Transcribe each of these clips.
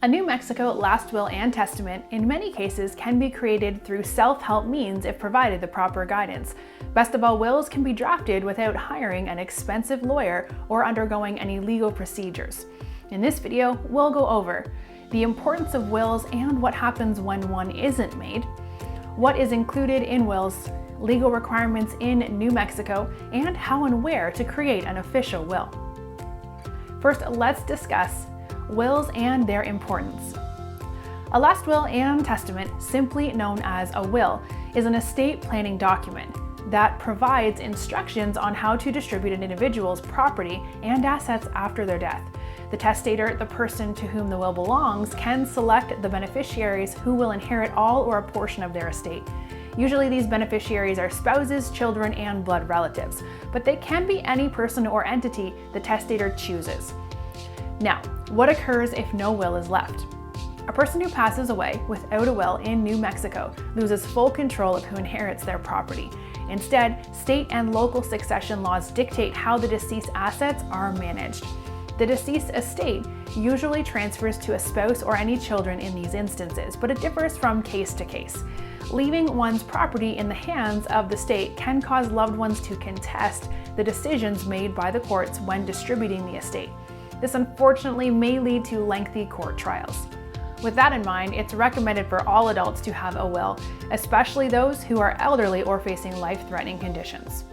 A New Mexico last will and testament in many cases can be created through self-help means if provided the proper guidance. Best of all, wills can be drafted without hiring an expensive lawyer or undergoing any legal procedures. In this video, we'll go over the importance of wills and what happens when one isn't made, what is included in wills, legal requirements in New Mexico, and how and where to create an official will. First, let's discuss wills and their importance. A last will and testament, simply known as a will, is an estate planning document that provides instructions on how to distribute an individual's property and assets after their death. The testator, the person to whom the will belongs, can select the beneficiaries who will inherit all or a portion of their estate. Usually these beneficiaries are spouses, children, and blood relatives, but they can be any person or entity the testator chooses. Now, what occurs if no will is left? A person who passes away without a will in New Mexico loses full control of who inherits their property. Instead, state and local succession laws dictate how the deceased assets are managed. The deceased estate usually transfers to a spouse or any children in these instances, but it differs from case to case. Leaving one's property in the hands of the state can cause loved ones to contest the decisions made by the courts when distributing the estate. This unfortunately may lead to lengthy court trials. With that in mind, it's recommended for all adults to have a will, especially those who are elderly or facing life-threatening conditions.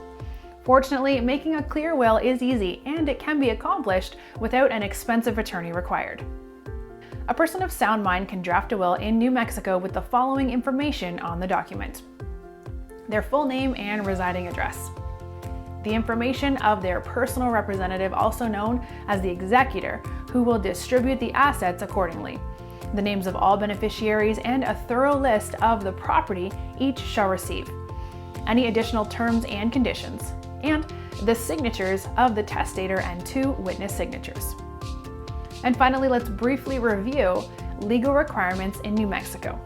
Fortunately, making a clear will is easy and it can be accomplished without an expensive attorney required. A person of sound mind can draft a will in New Mexico with the following information on the document: their full name and residing address, the information of their personal representative, also known as the executor, who will distribute the assets accordingly, the names of all beneficiaries, and a thorough list of the property each shall receive, any additional terms and conditions, and the signatures of the testator and 2 witness signatures. And finally, let's briefly review legal requirements in New Mexico.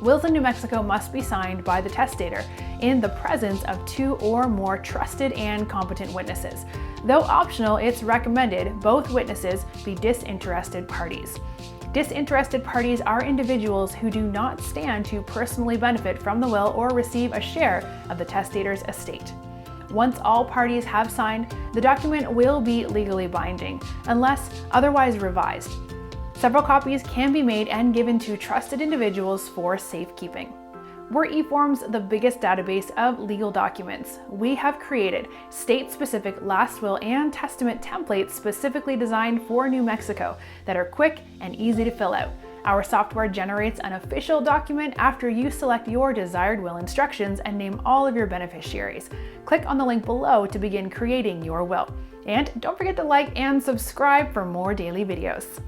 Wills in New Mexico must be signed by the testator in the presence of 2 or more trusted and competent witnesses. Though optional, it's recommended both witnesses be disinterested parties. Disinterested parties are individuals who do not stand to personally benefit from the will or receive a share of the testator's estate. Once all parties have signed, the document will be legally binding, unless otherwise revised. Several copies can be made and given to trusted individuals for safekeeping. We're eForms, the biggest database of legal documents. We have created state-specific last will and testament templates specifically designed for New Mexico that are quick and easy to fill out. Our software generates an official document after you select your desired will instructions and name all of your beneficiaries. Click on the link below to begin creating your will. And don't forget to like and subscribe for more daily videos.